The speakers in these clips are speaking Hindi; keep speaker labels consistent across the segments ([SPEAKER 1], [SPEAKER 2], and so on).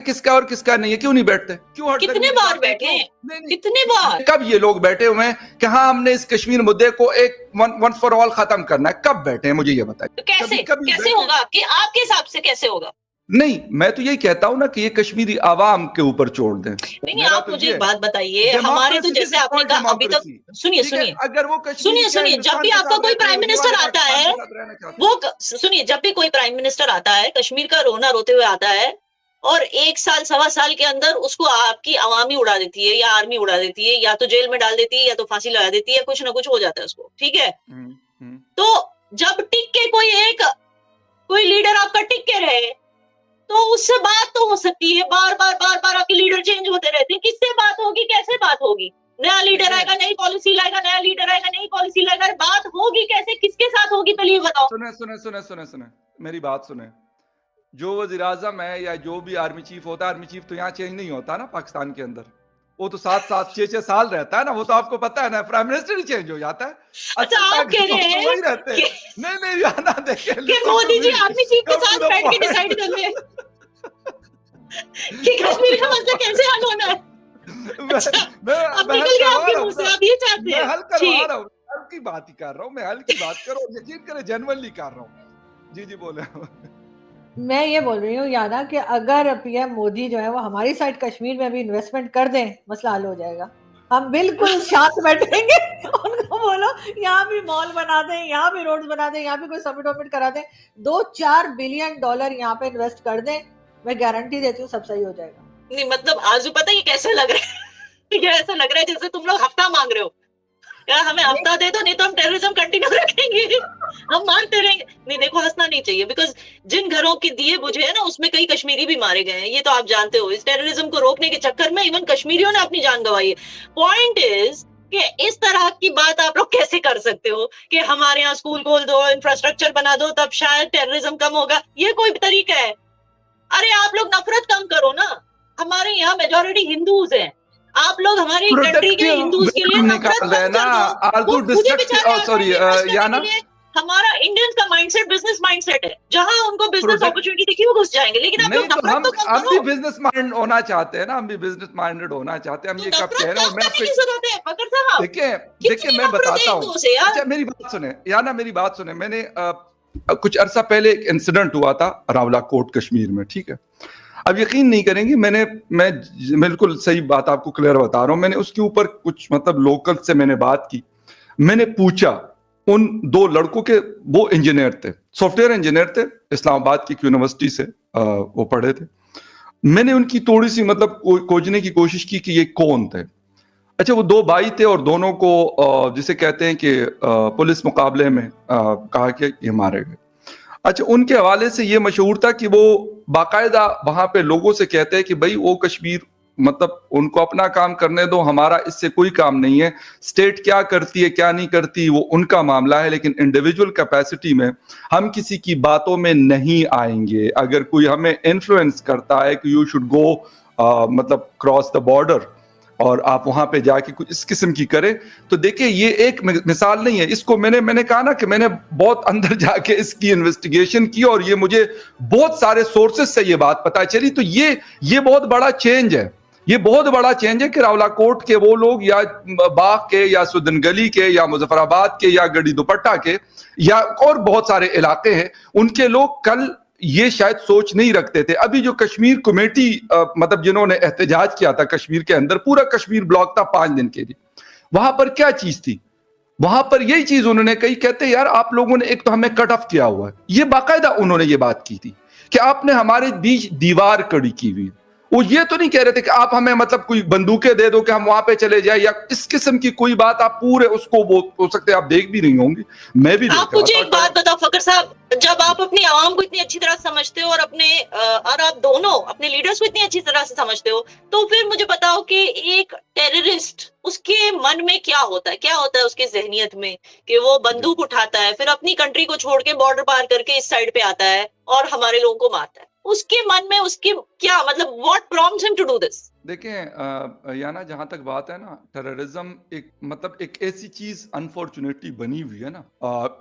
[SPEAKER 1] किसका और किसका नहीं है, क्यों नहीं बैठते, क्यों हर
[SPEAKER 2] कितने बार बैठे हैं? कितने बार?
[SPEAKER 1] कब ये लोग बैठे हुए हैं कि हाँ हमने इस कश्मीर मुद्दे को एक वंस फॉर ऑल खत्म करना है, कब बैठे हैं मुझे ये बताइए।
[SPEAKER 2] तो कैसे होगा कि आपके हिसाब से कैसे होगा?
[SPEAKER 1] नहीं, मैं तो यही कहता हूँ ना कि ये कश्मीरी आवाम के ऊपर छोड़ दें।
[SPEAKER 2] नहीं, आप
[SPEAKER 1] तो
[SPEAKER 2] मुझे एक बात बताइए, हमारे तो जैसे आपने कहा अभी तक, सुनिए,
[SPEAKER 1] अगर वो
[SPEAKER 2] सुनिए, जब भी आपका कोई प्राइम मिनिस्टर आता है, वो सुनिए, जब भी कोई प्राइम मिनिस्टर आता है, कश्मीर का रोना रोते हुए आता है, और 1 साल, सवा साल के अंदर उसको आपकी आवामी उड़ा देती है या आर्मी उड़ा देती है, या तो जेल में डाल देती है या तो फांसी लगा देती है, कुछ ना कुछ हो जाता है उसको, ठीक है? तो जब टिक के कोई लीडर आपका टिक के रहे, तो उससे बात तो हो सकती है। बार बार आपके लीडर चेंज होते रहते हैं, किससे बात होगी, कैसे बात होगी? नया लीडर आएगा, नई पॉलिसी लाएगा, नया लीडर आएगा, नई पॉलिसी लाएगा, बात होगी कैसे, किसके साथ होगी, पहले ये बताओ।
[SPEAKER 1] सुने मेरी बात सुने। जो वज़ीर आज़म है या जो भी आर्मी चीफ होता है, आर्मी चीफ तो यहाँ चेंज नहीं होता ना पाकिस्तान के अंदर, वो तो 7-7, 6-6 साल रहता है ना, वो तो आपको पता है ना, प्राइम मिनिस्टर ही चेंज हो जाता है।
[SPEAKER 2] अच्छा, आप कह रहे हैं
[SPEAKER 1] वही रहते हैं। नहीं आना देखे
[SPEAKER 2] कि मोदी जी आर्मी चीफ के साथ बैठ के डिसाइड कर ले कि कश्मीर का मसला कैसे हल होना है। अच्छा, अब निकल गया आपके मुंह से, आप ये चाहते हैं?
[SPEAKER 1] मैं हल करवा रहा हूँ, हल की बात ही कर रहा हूँ, मैं हल की बात कर रहा हूँ, यकीन करें जेन्युइनली कर रहा हूँ। जी बोले।
[SPEAKER 3] मैं ये बोल रही हूँ याना कि अगर पीएम मोदी जो है वो हमारी साइड कश्मीर में भी इन्वेस्टमेंट कर दें, मसला हल हो जाएगा। हम बिल्कुल शांत बैठेंगे, उनको बोलो यहाँ भी मॉल बना दें, यहाँ भी रोड्स बना दें, यहाँ भी कोई समिट वमिट करा दें, $2-4 बिलियन यहाँ पे इन्वेस्ट कर दें, मैं गारंटी देती हूँ सब सही हो जाएगा।
[SPEAKER 2] नहीं मतलब आजू पता ये कैसे लग रहा है ये ऐसा लग रहा है जैसे तुम लोग हफ्ता मांग रहे हो, यार हमें हफ्ता दे दो, नहीं तो हम टेररिज्म कंटिन्यू रखेंगे, हम मानते रहेंगे। नहीं देखो, हंसना नहीं चाहिए, बिकॉज जिन घरों के दिए बुझे हैं ना, उसमें कई कश्मीरी भी मारे गए हैं, ये तो आप जानते हो। इस टेररिज्म को रोकने के चक्कर में इवन कश्मीरियों ने अपनी जान गंवाई है। पॉइंट इज कि इस तरह की बात आप लोग कैसे कर सकते हो कि हमारे यहाँ स्कूल खोल दो, इंफ्रास्ट्रक्चर बना दो, तब शायद टेररिज्म कम होगा। ये कोई तरीका है? अरे आप लोग नफरत कम करो ना। हमारे यहाँ मेजोरिटी हिंदूज हैं, आप लोग हमारी कंट्री के हिंदूज के लिए नफरत कम कर दो। मुझे बेचारे हमारा इंडियंस का माइंडसेट बिजनेस माइंडसेट है, जहां उनको बिजनेस अपॉर्चुनिटी दिखी वो घुस जाएंगे, लेकिन आप लोग नफरत तो कम करो।
[SPEAKER 1] हम भी बिजनेस माइंड होना चाहते हैं ना, हम भी बिजनेस माइंडेड होना चाहते हैं, हम ये कब कह रहे हैं। मैं आपको देखिए मैं बताता हूँ। अच्छा मेरी बात सुने याना, मेरी बात सुने। मैंने कुछ अरसा पहले एक इंसिडेंट हुआ था रावलाकोट कश्मीर में, ठीक है। अब यकीन नहीं करेंगे, मैं बिल्कुल सही बात आपको क्लियर बता रहा हूं। मैंने उसके ऊपर कुछ मतलब लोकल से मैंने बात की, मैंने पूछा उन 2 लड़कों के, वो इंजीनियर थे, सॉफ्टवेयर इंजीनियर थे, इस्लामाबाद की यूनिवर्सिटी से वो पढ़े थे। मैंने उनकी थोड़ी सी मतलब खोजने की कोशिश की कि ये कौन थे। अच्छा, वो 2 भाई थे और दोनों को जिसे कहते हैं कि पुलिस मुकाबले में कहा कि ये मारे गए। अच्छा, उनके हवाले से ये मशहूर था कि वो बाकायदा वहां पे लोगों से कहते हैं कि भाई वो कश्मीर मतलब उनको अपना काम करने दो, हमारा इससे कोई काम नहीं है, स्टेट क्या करती है क्या नहीं करती वो उनका मामला है, लेकिन इंडिविजुअल कैपेसिटी में हम किसी की बातों में नहीं आएंगे। अगर कोई हमें इन्फ्लुएंस करता है कि यू शुड गो मतलब क्रॉस द बॉर्डर और आप वहां पे जाके कुछ इस किस्म की करें, तो देखिए ये एक मिसाल नहीं है। इसको मैंने कहा ना कि मैंने बहुत अंदर जाके इसकी इन्वेस्टिगेशन की और ये मुझे बहुत सारे सोर्सेस से ये बात पता चली। तो ये बहुत बड़ा चेंज है, ये बहुत बड़ा चेंज है कि रावलाकोट के वो लोग या बाग के या सुदन गली के या मुजफ्फराबाद के या गड़ी दुपट्टा के या और बहुत सारे इलाके हैं, उनके लोग कल ये शायद सोच नहीं रखते थे। अभी जो कश्मीर कमेटी मतलब जिन्होंने एहतजाज किया था कश्मीर के अंदर, पूरा कश्मीर ब्लॉक था 5 दिन के लिए, वहां पर क्या चीज थी? वहां पर यही चीज उन्होंने कही, कहते यार आप लोगों ने एक तो हमें कट ऑफ किया हुआ है। ये बाकायदा उन्होंने ये बात की थी कि आपने हमारे बीच दीवार खड़ी की हुई। वो ये तो नहीं कह रहे थे कि आप हमें मतलब कोई बंदूकें दे दो कि हम वहां पे चले जाए या इस किस्म की कोई बात। आप पूरे उसको वो हो सकते आप देख भी नहीं होंगे, मैं भी
[SPEAKER 2] आप मुझे एक बात बताओ फकर साहब, जब आप अपनी आवाम को इतनी अच्छी तरह समझते हो और आप दोनों अपने लीडर्स को इतनी अच्छी तरह से समझते हो, तो फिर मुझे बताओ कि एक टेररिस्ट उसके मन में क्या होता है उसके जहनियत में कि वो बंदूक उठाता है, फिर अपनी कंट्री को छोड़ के बॉर्डर पार करके इस साइड पे आता है और हमारे लोगों को मारता है। उसके मन में उसके क्या मतलब what prompts him to do this?
[SPEAKER 1] देखें याना, जहां तक बात है ना, टेररिज्म एक ऐसी चीज अनफॉर्चुनेटली बनी हुई है ना,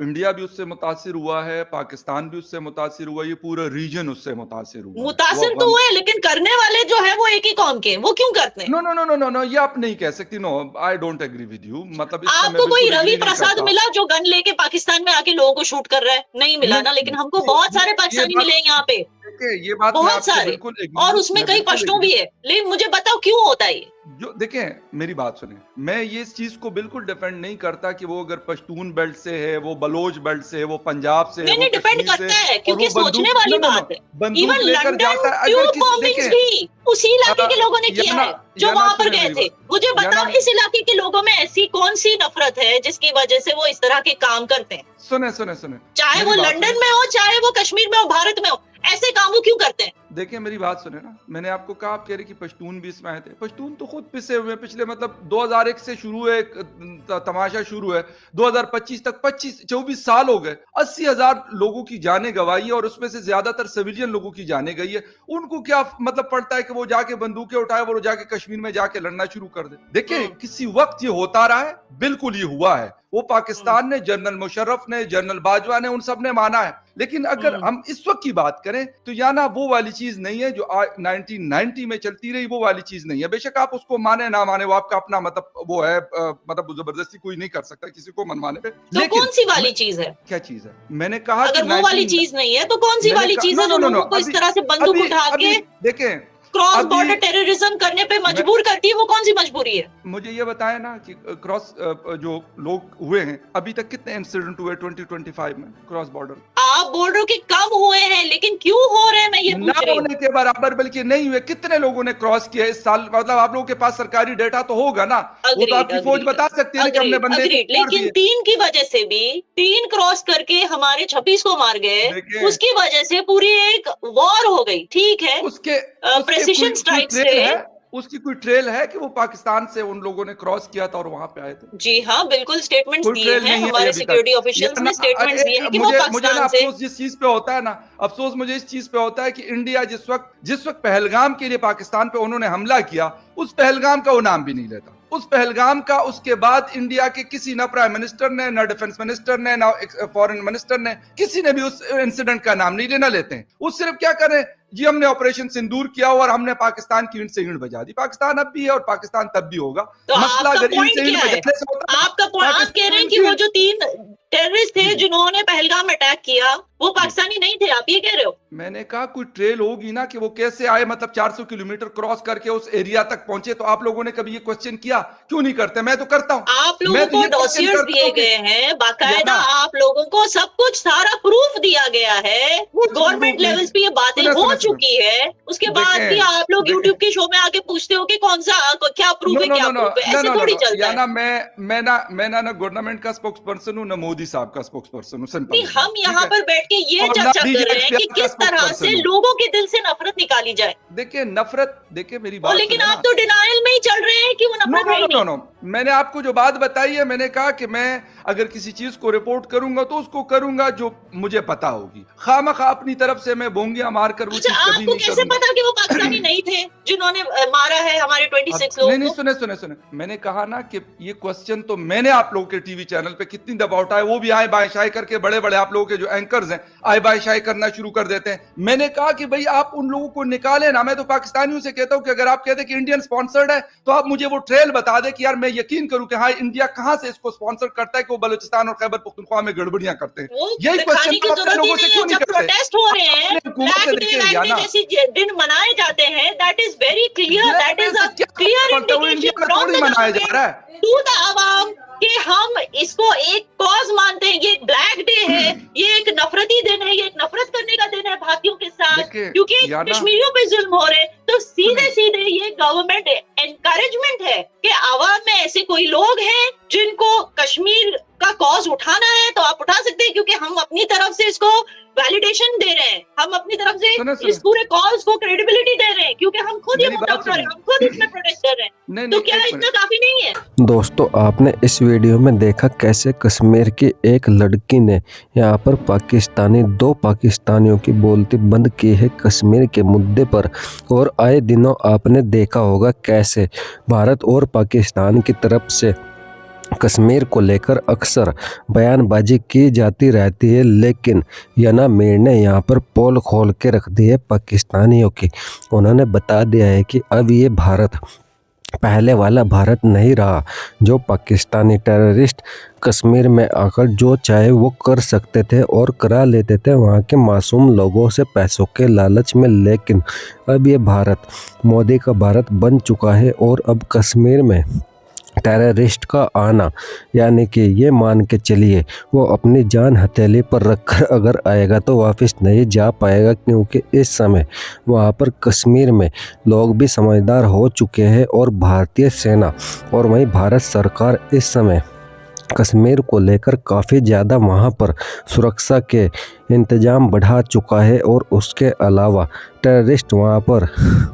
[SPEAKER 1] इंडिया भी उससे मुतासिर हुआ है, पाकिस्तान भी उससे मुतासिर हुआ, ये पूरा रीजन उससे मुतासिर हुआ।
[SPEAKER 2] मुतासिर तो हुए, लेकिन करने वाले जो है वो एक ही कौम के, वो क्यों करते हैं?
[SPEAKER 1] No no no no no no, ये आप नहीं कह सकती। No, I don't agree with you. मतलब
[SPEAKER 2] आपको कोई रवि प्रसाद मिला जो गन लेके पाकिस्तान में आके लोगों को शूट कर रहा है? नहीं मिला ना, लेकिन हमको बहुत सारे पाकिस्तानी मिले हैं यहाँ पे,
[SPEAKER 1] ये बात
[SPEAKER 2] बहुत सारे, और उसमें कई पश्तो भी है। लेकिन मुझे बताओ क्यों होता है ये?
[SPEAKER 1] जो देखें, मेरी बात सुने, मैं ये इस चीज को बिल्कुल डिपेंड नहीं करता कि वो अगर पश्तून बेल्ट से है, वो बलोच बेल्ट से है, वो पंजाब से है,
[SPEAKER 2] नहीं डिपेंड करता है, क्योंकि सोचने वाली बात है। इवन लंदन ट्यूब बॉम्बिंग्स भी उसी इलाके के लोगों ने किया है जो वहां पर गए थे। मुझे बताओ, इस इलाके के लोगों में ऐसी कौन सी नफरत है जिसकी वजह से वो इस तरह के काम करते हैं?
[SPEAKER 1] सुने सुने सुने,
[SPEAKER 2] चाहे वो लंदन में हो, चाहे वो कश्मीर में हो, भारत में हो, ऐसे काम वो क्यों करते हैं?
[SPEAKER 1] देखिए मेरी बात सुने ना, मैंने आपको कहा, आप कह रहे कि पश्तून भी इसमें आए थे। पश्तून तो खुद पिसे हुए हैं। पिछले 2001 से शुरू है, तमाशा शुरू है, 2025 तक 24 साल हो गए, 80,000 लोगों की जानें गंवाई है, और उसमें से ज्यादातर सिविलियन लोगों की जानें गई है। उनको क्या पड़ता है कि वो जाके बंदूकें उठाए, वो जाके कश्मीर में जाके लड़ना शुरू कर दे? देखिए, किसी वक्त ये होता रहा है, बिल्कुल ये हुआ है। वो पाकिस्तान ने, जनरल मुशर्रफ ने, जनरल बाजवा ने, उन सब ने माना है। लेकिन अगर हम इस वक्त की बात करें तो याना वो वाली चीज नहीं है जो 1990 में चलती रही, वो वाली चीज नहीं है। बेशक आप उसको माने ना माने, वो आपका अपना वो है, जबरदस्ती कोई नहीं कर सकता किसी को मनवाने पे।
[SPEAKER 2] तो कौन सी वाली चीज है?
[SPEAKER 1] क्या चीज है? मैंने कहा
[SPEAKER 2] अगर वो वाली चीज नहीं है तो कौन सी वाली चीज है जो लोगों को इस तरह से बंदूक उठा के
[SPEAKER 1] देखें
[SPEAKER 2] क्रॉस बॉर्डर टेररिज्म करने पे मजबूर करती है? वो कौन सी मजबूरी है?
[SPEAKER 1] मुझे ये बताया ना कि क्रॉस जो लोग हुए हैं, अभी तक कितने इंसिडेंट हुए 2025 में क्रॉस बॉर्डर?
[SPEAKER 2] आप बोल रहे हो कि कम हुए हैं, लेकिन क्यों हो रहे हैं, मैं ये पूछ रही हूं।
[SPEAKER 1] होने के बराबर बल्कि नहीं हुए। कितने लोगों ने क्रॉस किया इस साल? मतलब आप लोगों के पास सरकारी डेटा तो होगा ना, वो तो आपकी फौज बता सकती है कि हमने बंदे।
[SPEAKER 2] लेकिन 3 की वजह से भी, 3 क्रॉस करके हमारे 26 को मार गए, उसकी वजह से पूरी एक वॉर हो गई। ठीक है,
[SPEAKER 1] उसके
[SPEAKER 2] प्रेसिशन स्ट्राइक से
[SPEAKER 1] उसकी कोई ट्रेल है कि वो पाकिस्तान से उन लोगों ने क्रॉस किया था और वहां पे आए थे?
[SPEAKER 2] जी हाँ, बिल्कुल स्टेटमेंट्स दिए हैं हमारे सिक्योरिटी ऑफिशियल्स ने, स्टेटमेंट्स दिए हैं कि वो पाकिस्तान से।
[SPEAKER 1] अफसोस जिस चीज पे होता है ना, अफसोस मुझे इस चीज पे होता है कि इंडिया जिस वक्त पहलगाम के लिए पाकिस्तान पे उन्होंने हमला किया, उस पहलगाम का वो नाम भी नहीं लेता। उस पहलगाम का उसके बाद इंडिया के किसी, ना प्राइम मिनिस्टर ने, ना डिफेंस मिनिस्टर ने, ना फॉरेन मिनिस्टर ने, किसी ने भी उस इंसिडेंट का नाम नहीं लेना लेते हैं। वो सिर्फ क्या करें जी, हमने ऑपरेशन सिंदूर किया और हमने पाकिस्तान की ईंट से ईंट बजा दी। पाकिस्तान अब भी है और पाकिस्तान तब भी होगा।
[SPEAKER 2] तो
[SPEAKER 1] मसला
[SPEAKER 2] अगर ईंट से ईंट बजाने से होता है। आपका पॉइंट, आप कह रहे हैं कि वो जो 3 टेररिस्ट थे जिन्होंने पहलगाम अटैक किया, वो पाकिस्तानी नहीं थे, आप ये कह रहे हो?
[SPEAKER 1] मैंने कहा कोई ट्रेल होगी ना कि वो कैसे आए, 400 किलोमीटर क्रॉस करके उस एरिया तक पहुंचे। तो आप लोगों ने कभी ये क्वेश्चन किया? क्यों नहीं करते? मैं तो करता हूँ।
[SPEAKER 2] आप लोगों को डॉसियर्स दिए गए हैं, बाकायदा आप लोगों को सब कुछ, सारा प्रूफ दिया गया है, गवर्नमेंट लेवल्स पे ये बातें हो चुकी है। उसके बाद भी आप लोग यूट्यूब के शो में आके पूछते हो कि कौन सा, क्या प्रूफ है, क्या प्रूफ है? ऐसे थोड़ी चलता है।
[SPEAKER 1] मैं ना गवर्नमेंट का स्पोक्स पर्सन हूँ, ना मोदी साहब का स्पोक्स पर्सन हूँ। सिंपल।
[SPEAKER 2] हम यहाँ पर बैठ के ये चर्चा कर रहे हैं कि किस तरह से लोगों के दिल से नफरत निकाली जाए।
[SPEAKER 1] देखिए नफरत, देखिए मेरी बात,
[SPEAKER 2] लेकिन आप तो डिनायल में ही चल रहे हैं कि वो नफरत है ही नहीं।
[SPEAKER 1] मैंने आपको जो बात बताई है, मैंने कहा कि मैं अगर किसी चीज को रिपोर्ट करूंगा तो उसको करूंगा जो मुझे पता होगी। खामखा अपनी तरफ से मैं बोंगियां मारकर वो चीज कभी नहीं करूंगा।
[SPEAKER 2] आपको कैसे पता कि वो पाकिस्तानी नहीं थे जिन्होंने मारा है हमारे 26 लोगों को?
[SPEAKER 1] नहीं, सुने, मैंने कहा ना कि ये क्वेश्चन तो मैंने आप लोगों के टीवी चैनल पे कितनी दफा उठाया, वो भी आए बाएं शाये करके, बड़े बड़े आप लोगों के जो एंकर्स हैं आए बाएं शाये करना शुरू कर देते हैं। मैंने कहा कि भाई आप उन लोगों को निकाले ना। मैं तो पाकिस्तानियों से कहता हूं कि अगर आप कहते कि इंडियन स्पॉन्सर्ड है तो आप मुझे वो ट्रेल बता दे कि यार मैं यकीन करूं कि हाँ इंडिया कहां से इसको स्पॉन्सर करता है कि वो बलूचिस्तान और खैबर पख्तूनख्वा में गड़बड़ियां करते हैं। यही क्वेश्चन लोगों से क्यों नहीं करते?
[SPEAKER 2] प्रोटेस्ट हो रहे हैं, ब्लैक डे जैसे दिन मनाए जाते हैं, that is very clear, that is a clear indication from the government to the अवाम कि हम इसको एक कॉज मानते हैं। ये ब्लैक डे है, ये एक नफरती दिन है, ये एक नफरत करने का दिन है भारतीयों के साथ, क्योंकि कश्मीरियों पे जुल्म हो रहे। तो सीधे सीधे ये गवर्नमेंट एनकरेजमेंट है कि आवाम में ऐसे कोई लोग हैं जिनको कश्मीर का कॉज उठाना है तो आप उठा सकते हैं, क्योंकि हम अपनी तरफ से इसको वैलिडेशन दे रहे हैं, हम अपनी तरफ से इस पूरे कॉज को क्रेडिबिलिटी दे रहे हैं, क्योंकि हम खुद खुद ये मुद्दा उठा रहे हैं, हम खुद इसमें प्रोटेस्ट कर रहे हैं, तो क्या इतना काफी नहीं है?
[SPEAKER 4] दोस्तों, आपने इस वीडियो में देखा कैसे कश्मीर की एक लड़की ने यहाँ पर दो पाकिस्तानियों की बोलती बंद की है कश्मीर के मुद्दे पर। और आए दिनों आपने देखा होगा कैसे भारत और पाकिस्तान की तरफ से कश्मीर को लेकर अक्सर बयानबाजी की जाती रहती है, लेकिन याना मीर ने यहाँ पर पोल खोल के रख दी है पाकिस्तानियों की। उन्होंने बता दिया है कि अब ये भारत पहले वाला भारत नहीं रहा, जो पाकिस्तानी टेररिस्ट कश्मीर में आकर जो चाहे वो कर सकते थे और करा लेते थे वहाँ के मासूम लोगों से पैसों के लालच में। लेकिन अब ये भारत मोदी का भारत बन चुका है और अब कश्मीर में टेररिस्ट का आना, यानी कि ये मान के चलिए वो अपनी जान हथेली पर रखकर अगर आएगा तो वापस नहीं जा पाएगा, क्योंकि इस समय वहाँ पर कश्मीर में लोग भी समझदार हो चुके हैं और भारतीय सेना और वहीं भारत सरकार इस समय कश्मीर को लेकर काफ़ी ज़्यादा वहाँ पर सुरक्षा के इंतज़ाम बढ़ा चुका है। और उसके अलावा टेररिस्ट वहाँ पर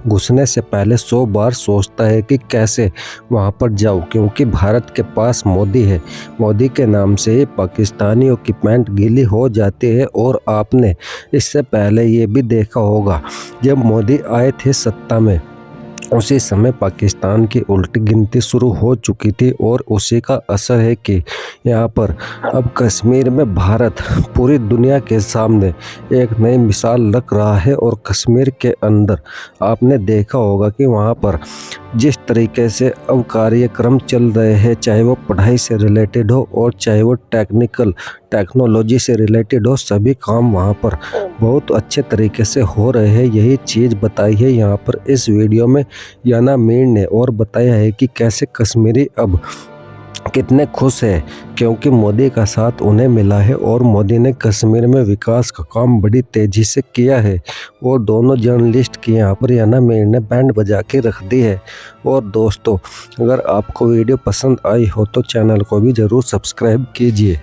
[SPEAKER 4] घुसने से पहले 100 बार सोचता है कि कैसे वहाँ पर जाऊँ, क्योंकि भारत के पास मोदी है। मोदी के नाम से ही पाकिस्तानियों की पैंट गीली हो जाती है। और आपने इससे पहले ये भी देखा होगा, जब मोदी आए थे सत्ता में उसी समय पाकिस्तान की उल्टी गिनती शुरू हो चुकी थी। और उसी का असर है कि यहाँ पर अब कश्मीर में भारत पूरी दुनिया के सामने एक नई मिसाल रख रहा है। और कश्मीर के अंदर आपने देखा होगा कि वहाँ पर जिस तरीके से अब कार्यक्रम चल रहे हैं, चाहे वो पढ़ाई से रिलेटेड हो और चाहे वो टेक्नोलॉजी से रिलेटेड हो, सभी काम वहाँ पर बहुत अच्छे तरीके से हो रहे हैं। यही चीज़ बताई है यहाँ पर इस वीडियो में याना मीर ने। और बताया है कि कैसे कश्मीरी अब कितने खुश है क्योंकि मोदी का साथ उन्हें मिला है और मोदी ने कश्मीर में विकास का काम बड़ी तेज़ी से किया है। और दोनों जर्नलिस्ट की यहाँ पर याना मीर ने बैंड बजा के रख दी है। और दोस्तों, अगर आपको वीडियो पसंद आई हो तो चैनल को भी ज़रूर सब्सक्राइब कीजिए।